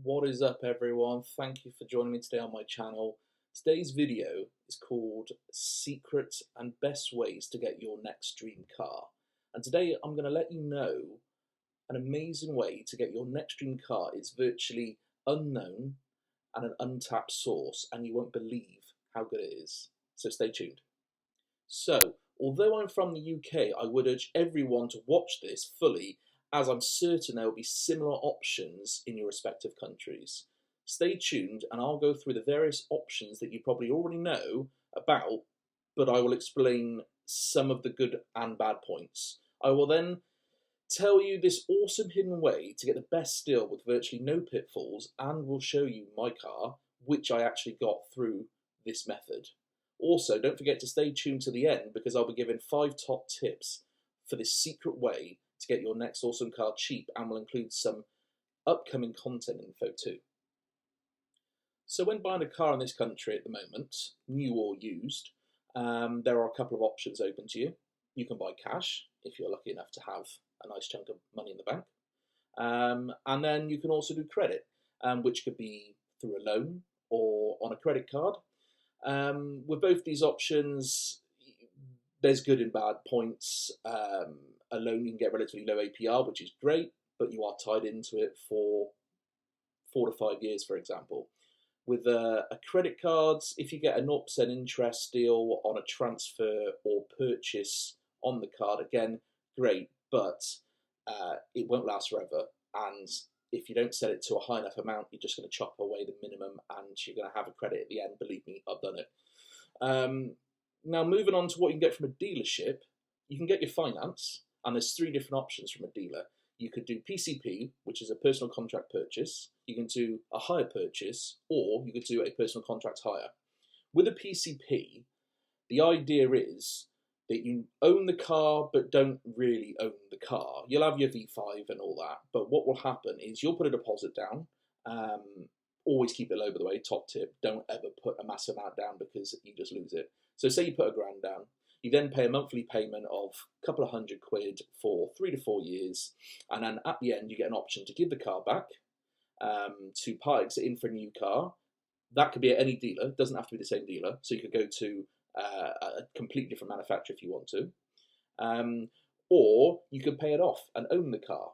What is up, everyone? Thank you for joining me today on my channel. Today's video is called Secret and Best Ways to Get Your Next Dream Car. And today I'm going to let you know an amazing way to get your next dream car. It's virtually unknown and an untapped source, and you won't believe how good it is. So stay tuned. So, although I'm from the UK, I would urge everyone to watch this fully, as I'm certain there will be similar options in your respective countries. Stay tuned and I'll go through the various options that you probably already know about, but I will explain some of the good and bad points. I will then tell you this awesome hidden way to get the best deal with virtually no pitfalls, and will show you my car, which I actually got through this method. Also, don't forget to stay tuned to the end, because I'll be giving 5 top tips for this secret way to get your next awesome car cheap, and will include some upcoming content info too. So when buying a car in this country at the moment, new or used, there are a couple of options open to you. You can buy cash if you're lucky enough to have a nice chunk of money in the bank. And then you can also do credit, which could be through a loan or on a credit card. With both these options, there's good and bad points. A loan, you can get relatively low APR, which is great, but you are tied into it for 4 to 5 years, for example. With a credit card, if you get a 0% interest deal on a transfer or purchase on the card, again, great, but it won't last forever. And if you don't set it to a high enough amount, you're just going to chop away the minimum and you're going to have a credit at the end. Believe me, I've done it. Now, moving on to what you can get from a dealership, you can get your finance, and there's 3 different options from a dealer. You could do PCP, which is a personal contract purchase. You can do a hire purchase, or you could do a personal contract hire. With a PCP, the idea is that you own the car but don't really own the car. You'll have your V5 and all that, but what will happen is you'll put a deposit down. Always keep it low, by the way, top tip. Don't ever put a massive amount down because you just lose it. So say you put £1,000 down. You then pay a monthly payment of a couple of £100 for 3 to 4 years, and then at the end you get an option to give the car back, to part exit in for a new car. That could be at any dealer, it doesn't have to be the same dealer, so you could go to a completely different manufacturer if you want to, or you could pay it off and own the car.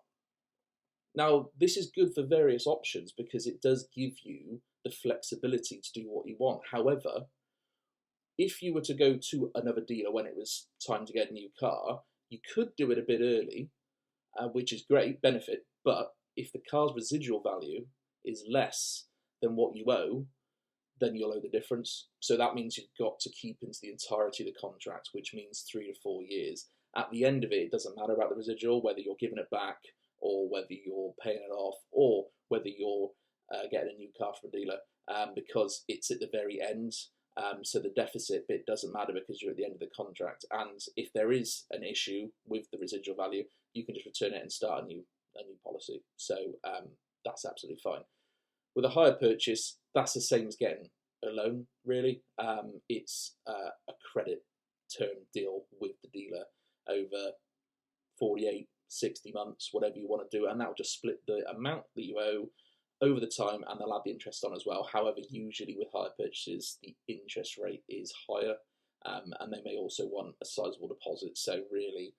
Now, this is good for various options because it does give you the flexibility to do what you want. However, if you were to go to another dealer when it was time to get a new car, you could do it a bit early, which is great, benefit, but if the car's residual value is less than what you owe, then you'll owe the difference. So that means you've got to keep into the entirety of the contract, which means 3 to 4 years. At the end of it, it doesn't matter about the residual, whether you're giving it back or whether you're paying it off or whether you're getting a new car from a dealer, because it's at the very end. So the deficit bit doesn't matter because you're at the end of the contract. And if there is an issue with the residual value, you can just return it and start a new policy. So that's absolutely fine. With a hire purchase, that's the same as getting a loan, really. It's a credit term deal with the dealer over 48, 60 months, whatever you want to do, and that will just split the amount that you owe over the time, and they'll add the interest on as well. However, usually with hire purchases, the interest rate is higher, and they may also want a sizable deposit, so really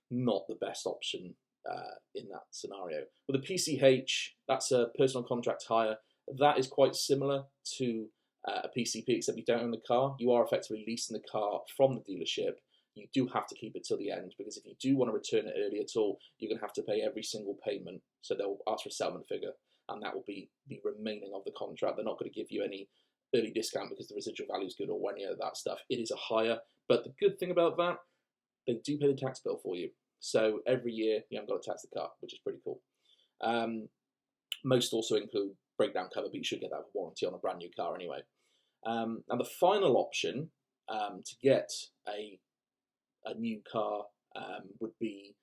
not the best option in that scenario. With a PCH, that's a personal contract hire. That is quite similar to a PCP, except you don't own the car. You are effectively leasing the car from the dealership. You do have to keep it till the end, because if you do want to return it early at all, you're going to have to pay every single payment. So they'll ask for a settlement figure, and that will be the remaining of the contract. They're not going to give you any early discount because the residual value is good or any of that stuff. It is a hire, but the good thing about that, they do pay the tax bill for you. So every year you haven't got to tax the car, which is pretty cool. Most also include breakdown cover, but you should get that with warranty on a brand new car anyway. And the final option to get a new car would be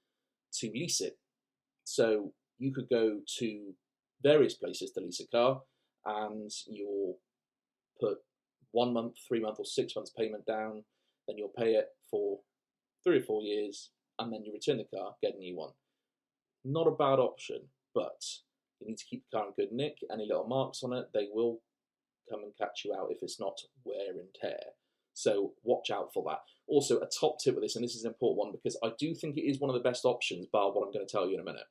to lease it. So you could go to various places to lease a car, and you'll put 1 month, 3 month, or 6 months payment down, then you'll pay it for 3 or 4 years, and then you return the car, get a new one. Not a bad option, but You need to keep the car in good nick. Any little marks on it, they will come and catch you out if it's not wear and tear. So watch out for that. Also, a top tip with this, and this is an important one because I do think it is one of the best options, bar what I'm going to tell you in a minute.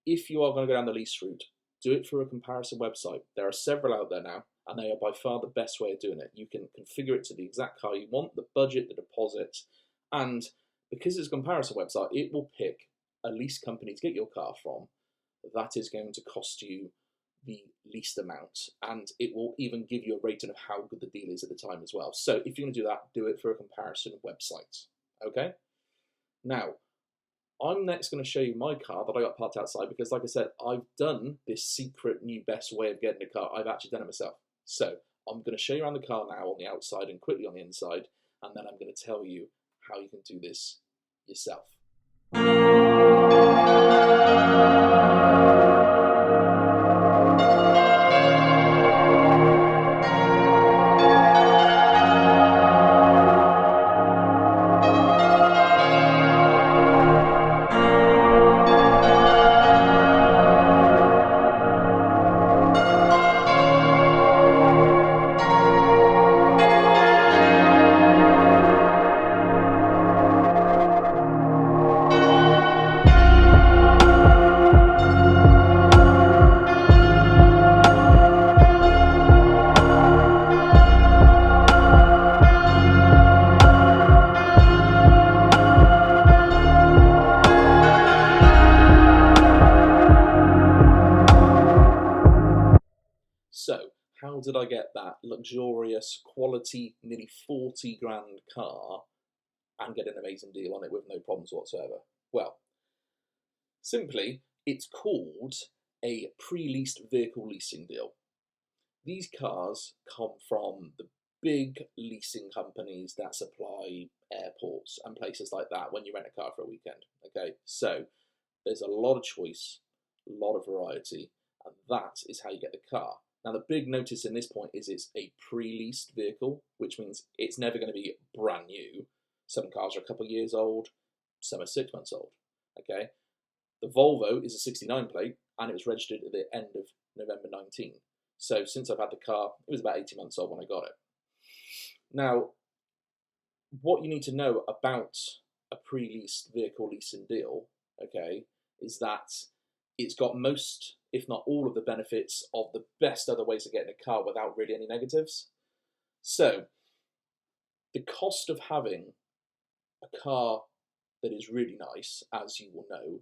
If you are going to go down the lease route, do it through a comparison website. There are several out there now, and they are by far the best way of doing it. You can configure it to the exact car you want, the budget, the deposit, and because it's a comparison website, it will pick a lease company to get your car from that is going to cost you the least amount, and it will even give you a rating of how good the deal is at the time as well. So if you're going to do that, do it for a comparison website. Okay? Now, I'm next going to show you my car that I got parked outside because, like I said, I've done this secret new best way of getting a car. I've actually done it myself. So I'm going to show you around the car now on the outside and quickly on the inside, and then I'm going to tell you how you can do this yourself. So, how did I get that luxurious, quality, nearly 40 grand car and get an amazing deal on it with no problems whatsoever? Well, simply, it's called a pre-leased vehicle leasing deal. These cars come from the big leasing companies that supply airports and places like that when you rent a car for a weekend. Okay, so there's a lot of choice, a lot of variety, and that is how you get the car. Now, the big notice in this point is it's a pre-leased vehicle, which means it's never going to be brand new. Some cars are a couple of years old, some are 6 months old. Okay, the Volvo is a 69 plate, and it was registered at the end of November 19. So since I've had the car, it was about 18 months old when I got it. Now, what you need to know about a pre-leased vehicle leasing deal, okay, is that it's got most, if not all, of the benefits of the best other ways of getting a car without really any negatives. So, the cost of having a car that is really nice, as you will know,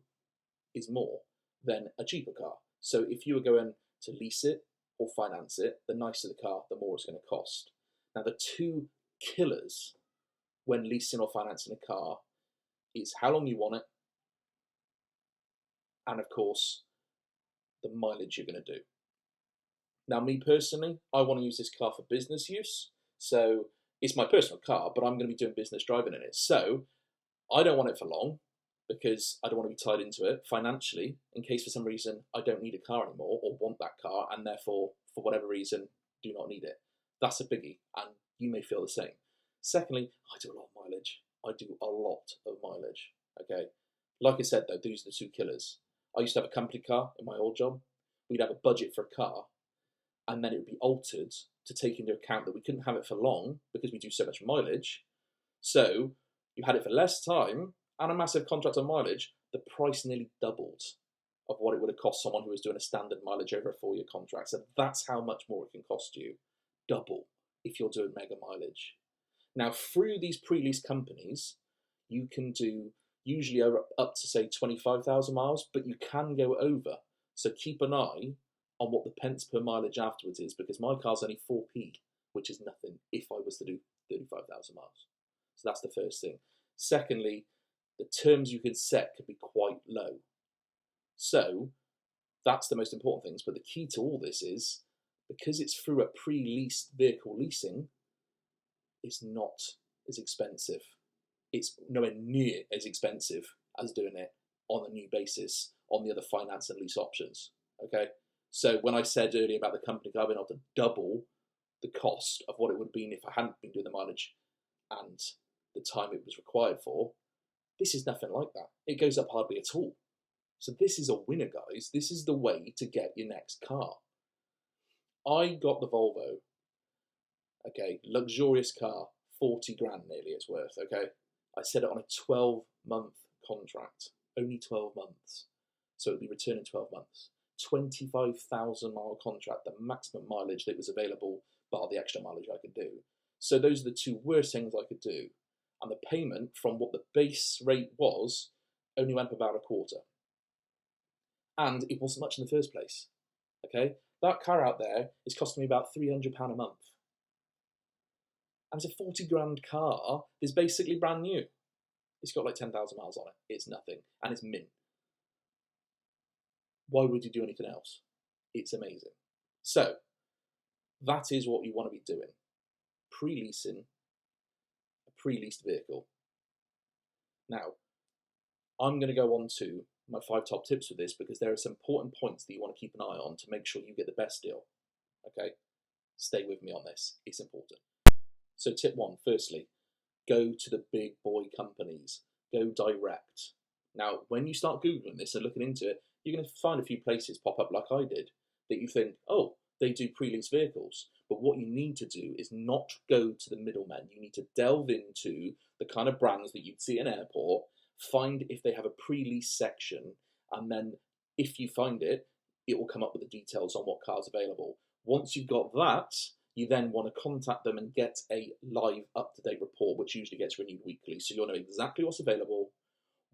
is more than a cheaper car. So if you were going to lease it or finance it, the nicer the car, the more it's going to cost. Now, the two killers when leasing or financing a car is how long you want it, and of course, the mileage you're going to do. Now, me personally, I want to use this car for business use. So it's my personal car, but I'm going to be doing business driving in it. So I don't want it for long because I don't want to be tied into it financially in case for some reason I don't need a car anymore or want that car and therefore, for whatever reason, do not need it. That's a biggie, and you may feel the same. Secondly, I do a lot of mileage. I do a lot of mileage, okay? Like I said, though, these are the two killers. I used to have a company car in my old job. We'd have a budget for a car, and then it would be altered to take into account that we couldn't have it for long because we do so much mileage. So you had it for less time and a massive contract on mileage. The price nearly doubled of what it would have cost someone who was doing a standard mileage over a 4-year contract. So that's how much more it can cost you. Double if you're doing mega mileage. Now, through these pre-lease companies, you can do usually up to, say, 25,000 miles, but you can go over. So keep an eye on what the pence per mileage afterwards is, because my car's only 4p, which is nothing if I was to do 35,000 miles. So that's the first thing. Secondly, the terms you can set could be quite low. So that's the most important things. But the key to all this is, because it's through a pre-leased vehicle leasing, it's not as expensive. It's nowhere near as expensive as doing it on a new basis on the other finance and lease options. Okay, so when I said earlier about the company car being able to double the cost of what it would have been if I hadn't been doing the mileage and the time it was required for, this is nothing like that. It goes up hardly at all. So this is a winner, guys. This is the way to get your next car. I got the Volvo, okay, luxurious car, 40 grand nearly it's worth, okay? I set it on a 12-month contract, only 12 months. So it'll be returned in 12 months. 25,000 mile contract, the maximum mileage that was available, bar the extra mileage I could do. So those are the two worst things I could do. And the payment from what the base rate was only went up about a quarter. And it wasn't much in the first place, okay? That car out there is costing me about £300 a month. And it's a 40 grand car that's basically brand new. It's got like 10,000 miles on it. It's nothing. And it's mint. Why would you do anything else? It's amazing. So, that is what you want to be doing. Pre-leasing a pre-leased vehicle. Now, I'm going to go on to my 5 top tips for this because there are some important points that you want to keep an eye on to make sure you get the best deal. Okay? Stay with me on this. It's important. So tip 1, firstly, go to the big boy companies. Go direct. Now, when you start Googling this and looking into it, you're going to find a few places pop up like I did that you think, oh, they do pre-lease vehicles. But what you need to do is not go to the middlemen. You need to delve into the kind of brands that you'd see in an airport, find if they have a pre-lease section, and then if you find it, it will come up with the details on what cars are available. Once you've got that, you then want to contact them and get a live up-to-date report, which usually gets renewed weekly. So you'll know exactly what's available,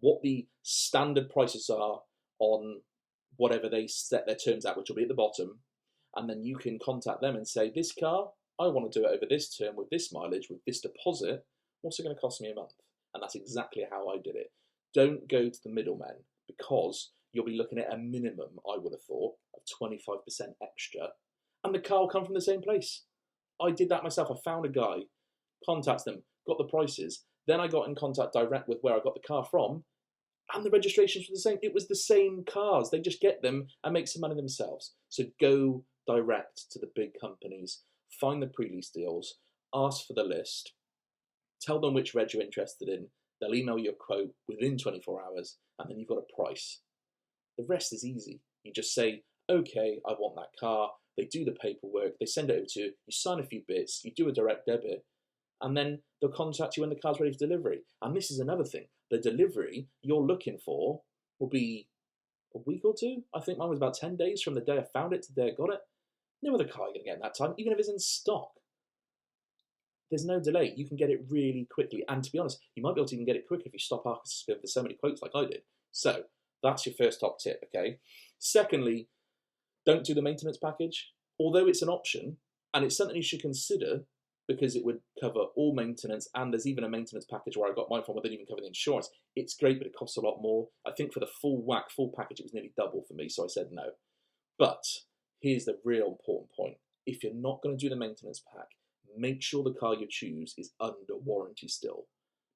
what the standard prices are on whatever they set their terms at, which will be at the bottom. And then you can contact them and say, this car, I want to do it over this term with this mileage, with this deposit. What's it going to cost me a month? And that's exactly how I did it. Don't go to the middlemen because you'll be looking at a minimum, I would have thought, of 25% extra. And the car will come from the same place. I did that myself. I found a guy, contacted them, got the prices. Then I got in contact direct with where I got the car from, and the registrations were the same. It was the same cars. They just get them and make some money themselves. So go direct to the big companies, find the pre-lease deals, ask for the list, tell them which reg you're interested in. They'll email you a quote within 24 hours, and then you've got a price. The rest is easy. You just say, okay, I want that car. They do the paperwork, they send it over to you, you sign a few bits, you do a direct debit, and then they'll contact you when the car's ready for delivery. And this is another thing. The delivery you're looking for will be a week or two. I think mine was about 10 days from the day I found it to the day I got it. No other car you're going to get in that time, even if it's in stock. There's no delay. You can get it really quickly. And to be honest, you might be able to even get it quicker if you stop asking for so many quotes like I did. So that's your first top tip, okay? Secondly, don't do the maintenance package. Although it's an option, and it's something you should consider because it would cover all maintenance, and there's even a maintenance package where I got mine from where they didn't even cover the insurance. It's great, but it costs a lot more. I think for the full whack, full package, it was nearly double for me, so I said no. But here's the real important point. If you're not going to do the maintenance pack, make sure the car you choose is under warranty still.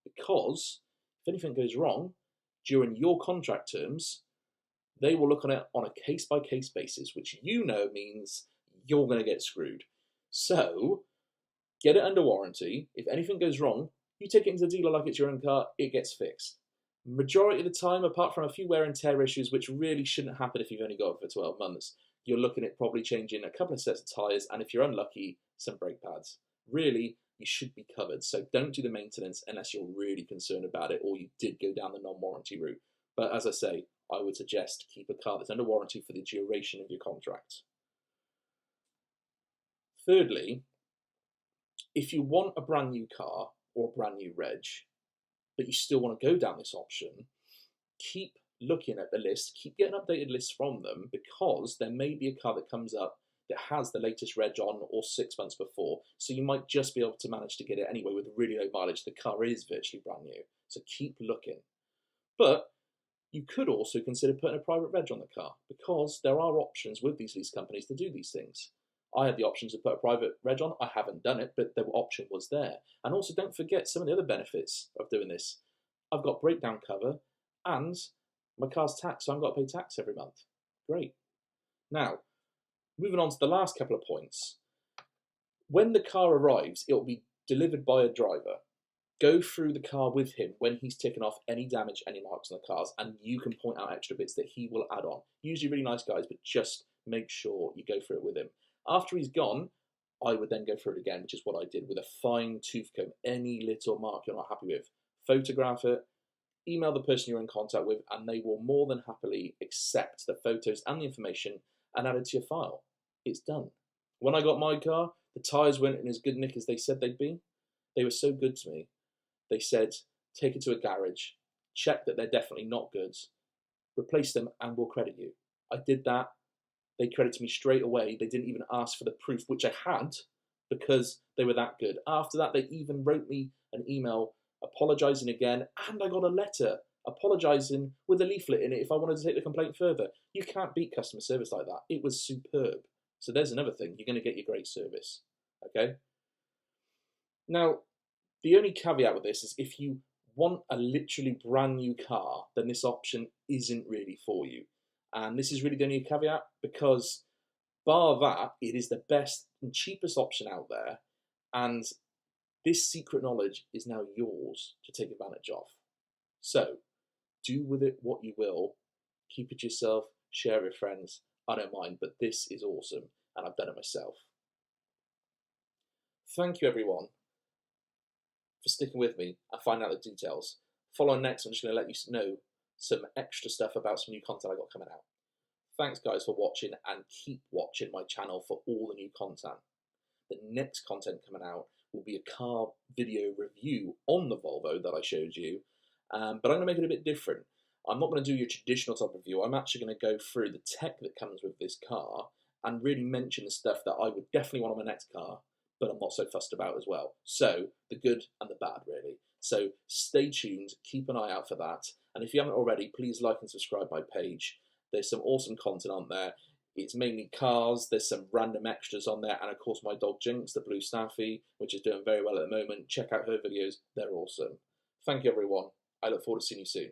Because if anything goes wrong during your contract terms, they will look on it on a case-by-case basis, which you know means you're going to get screwed. So, get it under warranty. If anything goes wrong, you take it into the dealer like it's your own car, it gets fixed. Majority of the time, apart from a few wear and tear issues, which really shouldn't happen if you've only got it for 12 months, you're looking at probably changing a couple of sets of tyres, and if you're unlucky, some brake pads. Really, you should be covered. So don't do the maintenance unless you're really concerned about it or you did go down the non-warranty route. But as I say, I would suggest keep a car that's under warranty for the duration of your contract. Thirdly, if you want a brand new car or a brand new reg, but you still want to go down this option, keep looking at the list, keep getting updated lists from them, because there may be a car that comes up that has the latest reg on or 6 months before, so you might just be able to manage to get it anyway with really low mileage. The car is virtually brand new, so keep looking. But you could also consider putting a private reg on the car, because there are options with these lease companies to do these things. I had the option to put a private reg on. I haven't done it, but the option was there. And also don't forget some of the other benefits of doing this. I've got breakdown cover and my car's taxed, so I've got to pay tax every month. Great. Now, moving on to the last couple of points. When the car arrives, it will be delivered by a driver. Go through the car with him when he's ticking off any damage, any marks on the cars, and you can point out extra bits that he will add on. Usually really nice guys, but just make sure you go through it with him. After he's gone, I would then go through it again, which is what I did with a fine tooth comb. Any little mark you're not happy with, photograph it, email the person you're in contact with, and they will more than happily accept the photos and the information and add it to your file. It's done. When I got my car, the tyres weren't in as good nick as they said they'd be. They were so good to me. They said, take it to a garage, check that they're definitely not good, replace them, and we'll credit you. I did that. They credited me straight away. They didn't even ask for the proof, which I had, because they were that good. After that, they even wrote me an email apologising again, and I got a letter apologising with a leaflet in it if I wanted to take the complaint further. You can't beat customer service like that. It was superb. So there's another thing. You're going to get your great service. Okay? Now, the only caveat with this is if you want a literally brand new car, then this option isn't really for you. And this is really the only caveat because bar that, it is the best and cheapest option out there. And this secret knowledge is now yours to take advantage of. So do with it what you will. Keep it yourself, share it with friends. I don't mind, but this is awesome and I've done it myself. Thank you everyone for sticking with me and finding out the details. Following next, I'm just going to let you know some extra stuff about some new content I got coming out. Thanks guys for watching and keep watching my channel for all the new content. The next content coming out will be a car video review on the Volvo that I showed you, but I'm going to make it a bit different. I'm not going to do your traditional type review. I'm actually going to go through the tech that comes with this car and really mention the stuff that I would definitely want on my next car, but I'm not so fussed about as well. So the good and the bad, really. So stay tuned, keep an eye out for that. And if you haven't already, please like and subscribe my page. There's some awesome content on there. It's mainly cars, there's some random extras on there, and of course my dog Jinx, the blue Staffy, which is doing very well at the moment. Check out her videos, they're awesome. Thank you everyone, I look forward to seeing you soon.